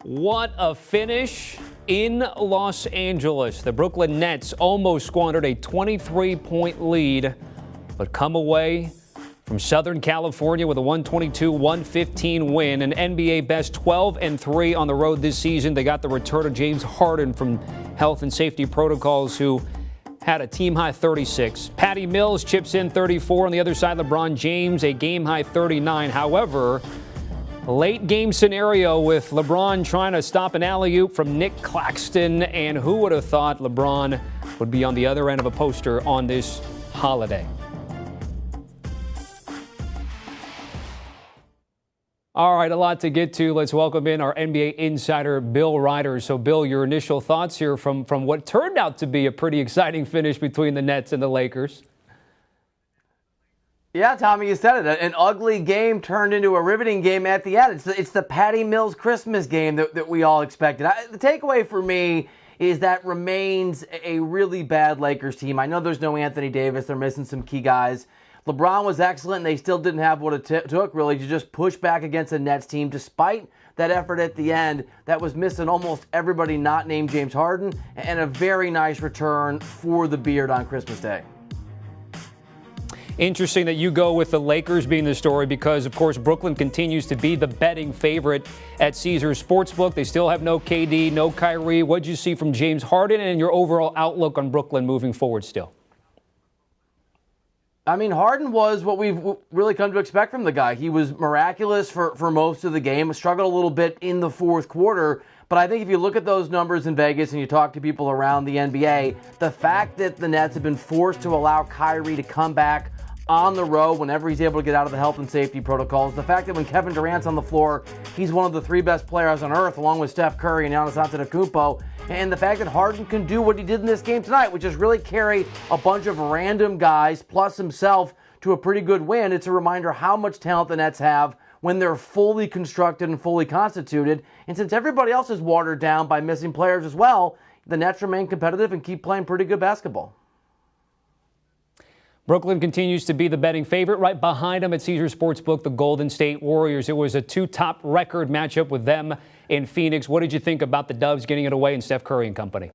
What a finish in Los Angeles. The Brooklyn Nets almost squandered a 23-point lead, but come away from Southern California with a 122-115 win. An NBA best 12-3 on the road this season. They got the return of James Harden from health and safety protocols, who had a team-high 36. Patty Mills chips in 34. On the other side, LeBron James, a game-high 39. However, late game scenario with LeBron trying to stop an alley-oop from Nick Claxton, and who would have thought LeBron would be on the other end of a poster on this holiday? All right, a lot to get to. Let's welcome in our NBA insider, Bill Reiter. So, Bill, your initial thoughts here from what turned out to be a pretty exciting finish between the Nets and the Lakers. Yeah, Tommy, you said it. An ugly game turned into a riveting game at the end. It's the Patty Mills Christmas game that we all expected. The takeaway for me is that remains a really bad Lakers team. I know there's no Anthony Davis. They're missing some key guys. LeBron was excellent, and they still didn't have what it took, really, to just push back against the Nets team, despite that effort at the end that was missing almost everybody not named James Harden, and a very nice return for the Beard on Christmas Day. Interesting that you go with the Lakers being the story because, of course, Brooklyn continues to be the betting favorite at Caesars Sportsbook. They still have no KD, no Kyrie. What did you see from James Harden and your overall outlook on Brooklyn moving forward still? I mean, Harden was what we've really come to expect from the guy. He was miraculous for most of the game, struggled a little bit in the fourth quarter. But I think if you look at those numbers in Vegas and you talk to people around the NBA, the fact that the Nets have been forced to allow Kyrie to come back on the road whenever he's able to get out of the health and safety protocols, the fact that when Kevin Durant's on the floor, he's one of the three best players on earth, along with Steph Curry and Giannis Antetokounmpo, and the fact that Harden can do what he did in this game tonight, which is really carry a bunch of random guys plus himself to a pretty good win. It's a reminder how much talent the Nets have when they're fully constructed and fully constituted. And since everybody else is watered down by missing players as well, the Nets remain competitive and keep playing pretty good basketball. Brooklyn continues to be the betting favorite. Right behind them at Caesars Sportsbook, the Golden State Warriors. It was a two-top record matchup with them in Phoenix. What did you think about the Dubs getting it away and Steph Curry and company?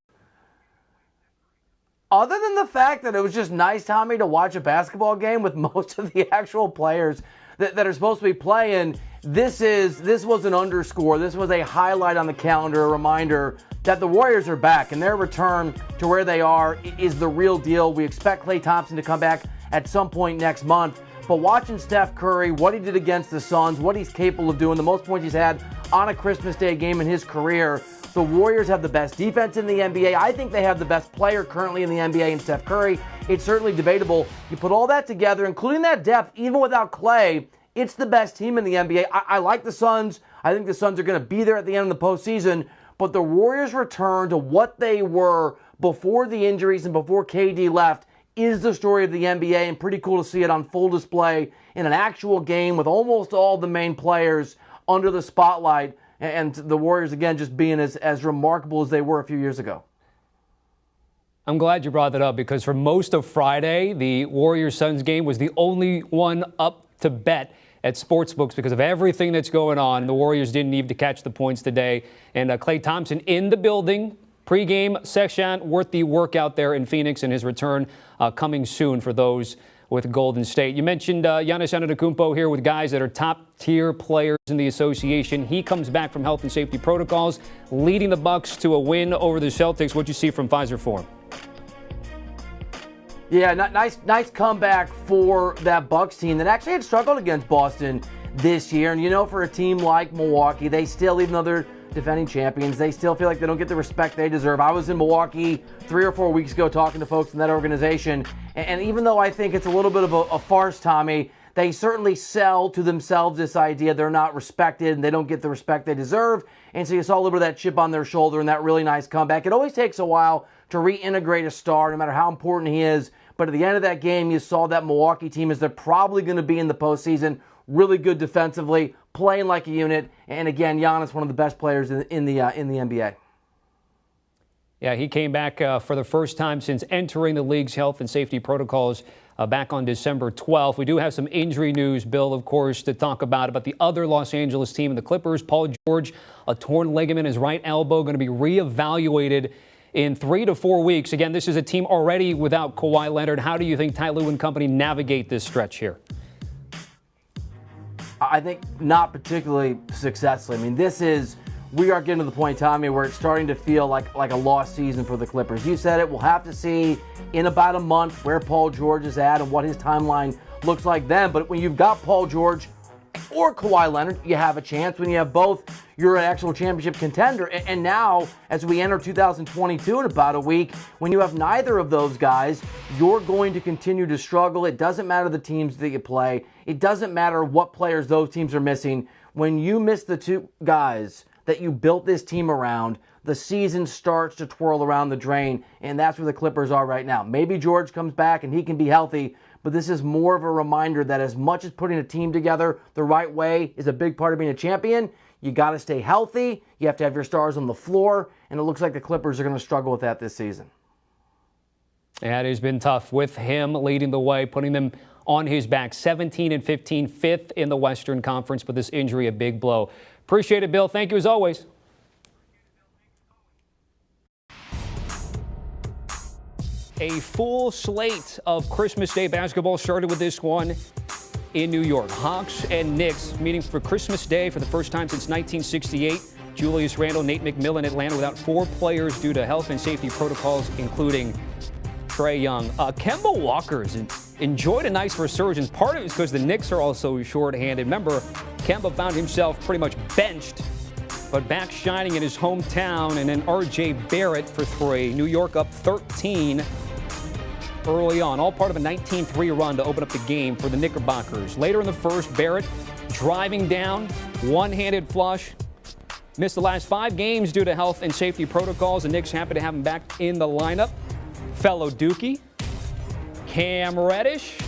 Other than the fact that it was just nice, Tommy, to watch a basketball game with most of the actual players that are supposed to be playing, this was an underscore. This was a highlight on the calendar, a reminder that the Warriors are back, and their return to where they are is the real deal. We expect Klay Thompson to come back at some point next month. But watching Steph Curry, what he did against the Suns, what he's capable of doing, the most points he's had on a Christmas Day game in his career, the Warriors have the best defense in the NBA. I think they have the best player currently in the NBA in Steph Curry. It's certainly debatable. You put all that together, including that depth, even without Klay, it's the best team in the NBA. I like the Suns. I think the Suns are going to be there at the end of the postseason. But the Warriors' return to what they were before the injuries and before KD left is the story of the NBA, and pretty cool to see it on full display in an actual game with almost all the main players under the spotlight, and the Warriors, again, just being as remarkable as they were a few years ago. I'm glad you brought that up because for most of Friday, the Warriors-Suns game was the only one up to bet at sportsbooks because of everything that's going on. The Warriors didn't need to catch the points today. And Klay Thompson in the building, pregame session, worth the workout there in Phoenix, and his return coming soon for those with Golden State. You mentioned Giannis Antetokounmpo here with guys that are top-tier players in the association. He comes back from health and safety protocols, leading the Bucks to a win over the Celtics. What'd you see from Pfizer Forum? Yeah, nice comeback for that Bucks team that actually had struggled against Boston this year. And, you know, for a team like Milwaukee, they still, even though they're defending champions, they still feel like they don't get the respect they deserve. I was in Milwaukee 3 or 4 weeks ago talking to folks in that organization. And even though I think it's a little bit of a farce, Tommy, they certainly sell to themselves this idea they're not respected and they don't get the respect they deserve. And so you saw a little bit of that chip on their shoulder and that really nice comeback. It always takes a while to reintegrate a star, no matter how important he is. But at the end of that game, you saw that Milwaukee team, as they're probably going to be in the postseason, really good defensively, playing like a unit. And again, Giannis, one of the best players in the NBA. Yeah, he came back for the first time since entering the league's health and safety protocols back on December 12th. We do have some injury news, Bill, of course, to talk about the other Los Angeles team and the Clippers. Paul George, a torn ligament in his right elbow, going to be reevaluated in 3 to 4 weeks. Again, this is a team already without Kawhi Leonard. How do you think Ty Lue and company navigate this stretch here? I think not particularly successfully. I mean, we are getting to the point, Tommy, where it's starting to feel like a lost season for the Clippers. You said it. We'll have to see in about a month where Paul George is at and what his timeline looks like then. But when you've got Paul George or Kawhi Leonard, you have a chance. When you have both, you're an actual championship contender. And now, as we enter 2022 in about a week, when you have neither of those guys, you're going to continue to struggle. It doesn't matter the teams that you play. It doesn't matter what players those teams are missing. When you miss the two guys that you built this team around, the season starts to twirl around the drain, and that's where the Clippers are right now. Maybe George comes back and he can be healthy, but this is more of a reminder that as much as putting a team together the right way is a big part of being a champion, you got to stay healthy, you have to have your stars on the floor, and it looks like the Clippers are going to struggle with that this season. Yeah, it has been tough with him leading the way, putting them on his back, 17-15, fifth in the Western Conference, but this injury a big blow. Appreciate it, Bill. Thank you as always. A full slate of Christmas Day basketball started with this one in New York. Hawks and Knicks meeting for Christmas Day for the first time since 1968. Julius Randle, Nate McMillan, Atlanta without 4 players due to health and safety protocols, including Trae Young. Kemba Walker's enjoyed a nice resurgence. Part of it is because the Knicks are also shorthanded. Remember, Kemba found himself pretty much benched, but back shining in his hometown. And then R.J. Barrett for 3. New York up 13 early on. All part of a 19-3 run to open up the game for the Knickerbockers. Later in the first, Barrett driving down, one-handed flush. Missed the last 5 games due to health and safety protocols. The Knicks happy to have him back in the lineup. Fellow Dookie, Cam Reddish,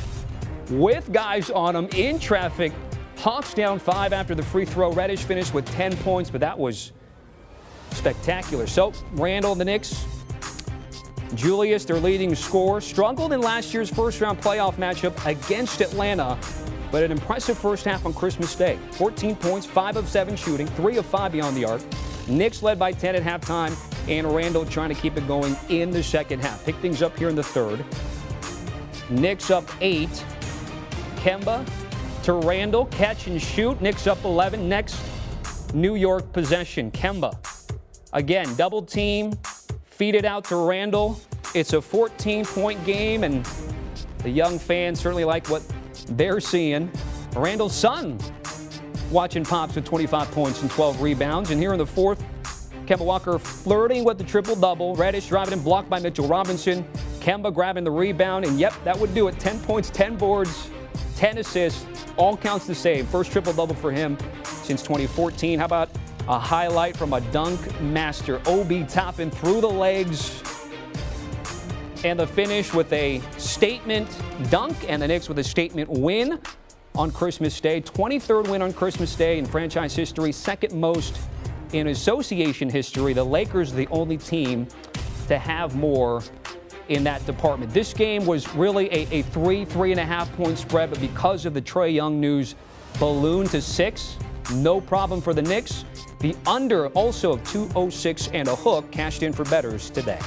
with guys on him in traffic. Hawks down 5 after the free throw. Reddish finished with 10 points, but that was spectacular. So, Randle and the Knicks, Julius, their leading scorer, struggled in last year's first-round playoff matchup against Atlanta, but an impressive first half on Christmas Day. 14 points, 5 of 7 shooting, 3 of 5 beyond the arc. Knicks led by 10 at halftime, and Randle trying to keep it going in the second half. Pick things up here in the third. Knicks up 8. Kemba to Randle, catch and shoot. Knicks up 11. Next New York possession. Kemba, again, double team, feed it out to Randle. It's a 14-point game, and the young fans certainly like what they're seeing. Randle's son watching Pops with 25 points and 12 rebounds. And here in the fourth, Kemba Walker flirting with the triple-double. Reddish driving and blocked by Mitchell Robinson. Kemba grabbing the rebound, and yep, that would do it. 10 points, 10 boards, 10 assists, all counts the same. First triple-double for him since 2014. How about a highlight from a dunk master? Obi Toppin through the legs. And the finish with a statement dunk, and the Knicks with a statement win on Christmas Day. 23rd win on Christmas Day in franchise history, second most in association history. The Lakers are the only team to have more in that department. This game was really a 3.5 point spread, but because of the Trae Young news, ballooned to 6. No problem for the Knicks. The under also of 206 and a hook cashed in for bettors today.